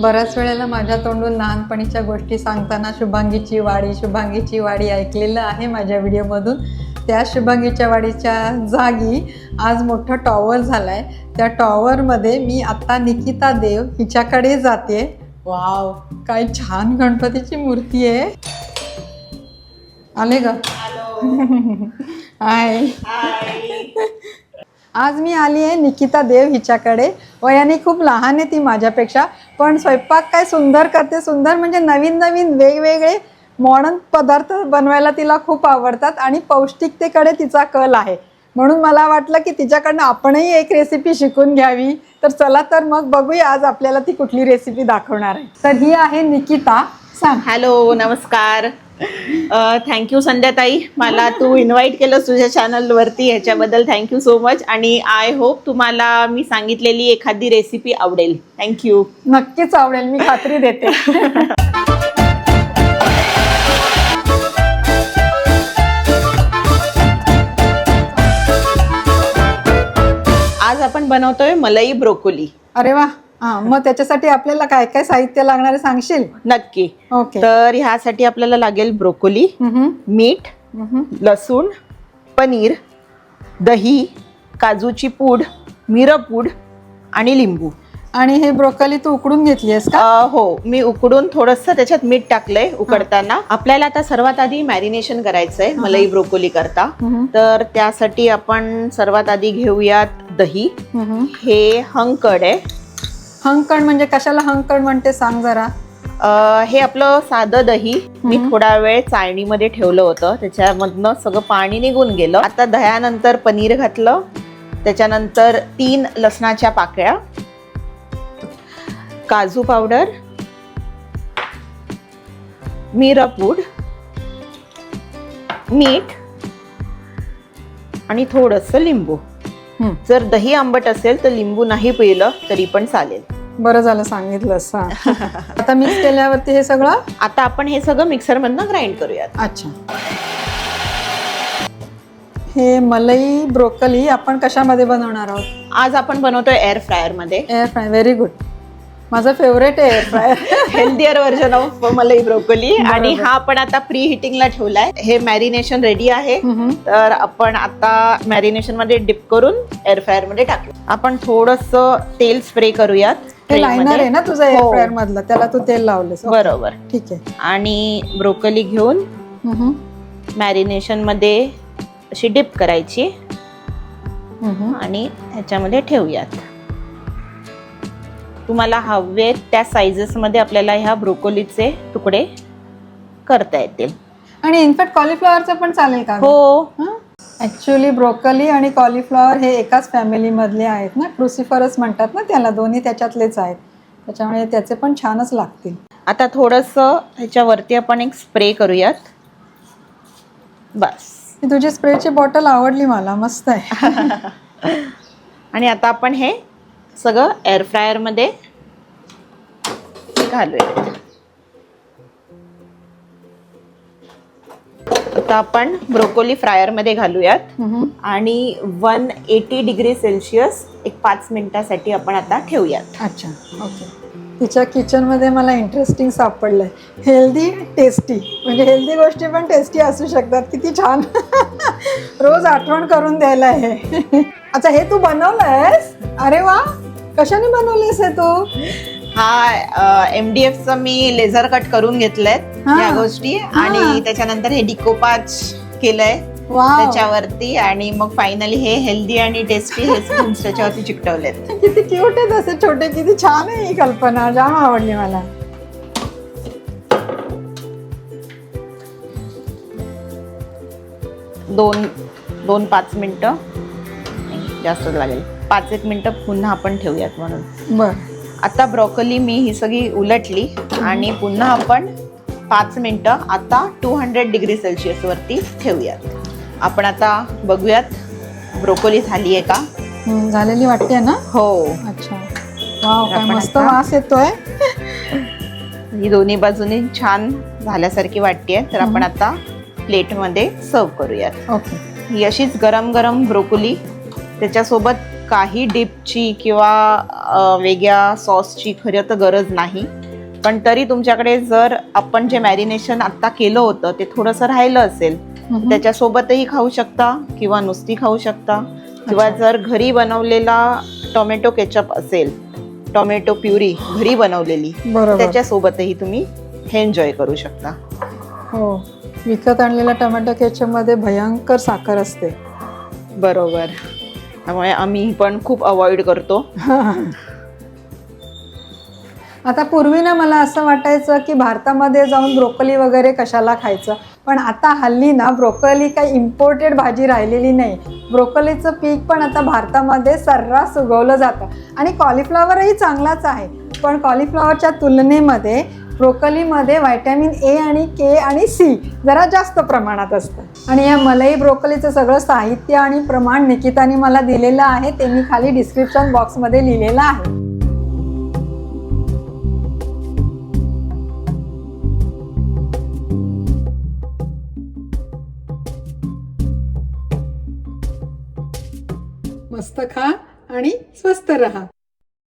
बऱ्याच वेळेला माझ्या तोंडून लहानपणीच्या गोष्टी सांगताना शुभांगीची वाडी ऐकलेलं आहे माझ्या व्हिडिओमधून. त्या शुभांगीच्या वाडीच्या जागी आज मोठं टॉवर झालं आहे. त्या टॉवरमध्ये मी आत्ता निकिता देव हिच्याकडे जाते. वाव, काय छान गणपतीची मूर्ती आहे. आले ग. हाय. आज मी आली आहे निकिता देव हिच्याकडे. वयाने खूप लहान आहे ती माझ्यापेक्षा, पण स्वयंपाक काय सुंदर करते. सुंदर म्हणजे नवीन नवीन वेगवेगळे मॉडर्न पदार्थ बनवायला तिला खूप आवडतात आणि पौष्टिकतेकडे तिचा कल आहे. म्हणून मला वाटलं की तिच्याकडनं आपणही एक रेसिपी शिकून घ्यावी. तर चला तर मग बघूया आज आपल्याला ती कुठली रेसिपी दाखवणार आहे. तर ही आहे निकिता. सांग. हॅलो, नमस्कार. थँक्यू संध्याताई, मला तू इन्व्हाइट केलंस तुझ्या चॅनलवरती, ह्याच्याबद्दल थँक्यू सो मच. आणि आय होप तुम्हाला मी सांगितलेली एखादी रेसिपी आवडेल. थँक्यू. नक्कीच आवडेल, मी खात्री देते. आज आपण बनवतोय मलाई ब्रोकोली. अरे वा. हां, मग त्याच्यासाठी आपल्याला काय काय साहित्य लागणार आहे सांगशील? नक्की. ओके. तर ह्यासाठी आपल्याला लागेल ब्रोकोली, मीठ, लसूण, पनीर, दही, काजूची पूड, मिरपूड आणि लिंबू. आणि हे ब्रोकोली तू उकडून घेतली आहेस का? हो, मी उकडून थोडंसं त्याच्यात मीठ टाकलंय उकडताना. आपल्याला आता सर्वात आधी मॅरिनेशन करायचंय मलाई ब्रोकोली करता. तर त्यासाठी आपण सर्वात आधी घेऊयात दही. हे हंकड आहे. हंकड म्हणजे कशाला हंकड म्हणते सांग जरा. हे आपलं साधं दही मी थोडा वेळ चाळणीमध्ये ठेवलं होतं, त्याच्यामधनं सगळं पाणी निघून गेलं. आता दह्यानंतर पनीर घातलं, त्याच्यानंतर 3 लसणाच्या पाकळ्या, काजू पावडर, मिरपूड, मीठ आणि थोडंसं लिंबू. जर दही आंबट असेल तर लिंबू नाही पिळलं तरी पण चालेल. बरं झालं सांगितलंस. आता मिक्स केल्यावरती हे सगळं आता आपण हे सगळं मिक्सर मधनं ग्राइंड करूयात. अच्छा. हे मलाई ब्रोकोली आपण कशामध्ये बनवणार आहोत? आज आपण बनवतोय एअर फ्रायर मध्ये. Air fry. Very good. माझं फेवरेट आहे air fryer. Healthier version of मलाई ब्रोकोली. आणि हा आपण आता प्री हिटिंगला ठेवलाय. हे मॅरिनेशन रेडी आहे. तर आपण आता मॅरिनेशन मध्ये डिप करून एअर फ्रायर मध्ये टाकू. आपण थोडस तेल स्प्रे करूयात. हे लायनर आहे ना तुझं एअर फ्रायर मधलं, त्याला तू तेल लावलंस. बरोबर. ठीक आहे. आणि ब्रोकोली घेऊन मॅरिनेशन मध्ये अशी डिप करायची आणि ह्याच्यामध्ये ठेवूयात. तुम्हाला हवे त्या साइजेस मध्ये आपल्याला ह्या ब्रोकोलीचे तुकडे करता येतील. आणि इनफॅक्ट कॉलीफ्लॉवरचं पण चालेल का? हो. ऍक्च्युअली ब्रोकोली आणि कॉलीफ्लॉवर हे एकाच फॅमिली मधले आहेत ना, क्रुसिफरस म्हणतात ना त्याला, दोन्ही त्याच्यातलेच आहेत. त्याच्यामुळे त्याचे पण छानच लागतील. आता थोडंसं ह्याच्यावरती आपण एक स्प्रे करूयात. बस. तुझी स्प्रेची बॉटल आवडली मला, मस्त आहे. आणि आता आपण हे सगळं एअर फ्रायर मध्ये घालूयात. आता आपण ब्रोकोली फ्रायर मध्ये घालूयात आणि 180 डिग्री सेल्सिअस एक 5 मिनिटासाठी आपण आता ठेवूयात. अच्छा. ओके. तिच्या किचनमध्ये मला इंटरेस्टिंग सापडलंय. हेल्दी टेस्टी, म्हणजे हेल्दी गोष्टी पण टेस्टी असू शकतात. किती छान. रोज आठवण करून द्यायला आहे. अच्छा, हे तू बनवलंयस? अरे वा. कशाने बनवलेस हे तू? हा MDFचं मी लेझर कट करून घेतलंय या गोष्टी. आणि त्याच्यानंतर हे डिकोपाच केलंय त्याच्यावरती. आणि मग फायनली हे हेल्दी आणि टेस्टी हे स्पून्स त्याच्यावरती चिकटवलेत. किती क्यूट आहेत असे छोटे. किती छान आहे ही कल्पना, जाम आवडली मला. दोन 5 मिनिटं जास्तच लागेल. 5-1 मिनिटं पुन्हा आपण ठेवूयात म्हणून. बर. आता ब्रोकोली मी ही सगळी उलटली आणि पुन्हा आपण 5 मिनिटं आता 200 डिग्री सेल्सिअस वरती ठेवूयात. आपण आता बघूयात ब्रोकोली झाली आहे का. झालेली वाटते ना? हो. अच्छा. वाव, काय मस्त वास येतोय. ही दोन्ही बाजूनी छान झाल्यासारखी वाटतेय. तर आपण आता प्लेटमध्ये सर्व करूयात. ओके. ही अशीच गरम गरम ब्रोकोली त्याच्यासोबत काही डिपची किंवा वेगळ्या सॉसची खरं तर गरज नाही. पण तरी तुमच्याकडे जर आपण जे मॅरिनेशन आत्ता केलं होतं ते थोडंसं राहिलं असेल त्याच्यासोबतही खाऊ शकता किंवा नुसती खाऊ शकता. किंवा जर घरी बनवलेला टोमॅटो केचप असेल, टोमॅटो प्युरी घरी बनवलेली, त्याच्यासोबतही तुम्ही हे एन्जॉय करू शकता. हो, विकत आणलेल्या टोमॅटो केचप मध्ये भयंकर साखर असते. बरोबर, त्यामुळे आम्ही पण खूप अवॉइड करतो. आता पूर्वी ना मला असं वाटायचं की भारतामध्ये जाऊन ब्रोकोली वगैरे कशाला खायचं, पण आता हल्ली ना ब्रोकोली काही इम्पोर्टेड भाजी राहिलेली नाही. ब्रोकोलीचं पीक पण आता भारतामध्ये सर्रास उगवलं जातं आणि कॉलीफ्लॉवरही चांगलाच आहे, पण कॉलीफ्लॉवरच्या तुलनेमध्ये ब्रोकोलीमध्ये व्हायटॅमिन ए आणि के आणि सी जरा जास्त प्रमाणात असतं. आणि या मलाई ब्रोकोलीचं सगळं साहित्य आणि प्रमाण निकिताने मला दिलेलं आहे, ते मी खाली डिस्क्रिप्शन बॉक्समध्ये लिहिलेलं आहे. मस्त खा आणि स्वस्त रहा.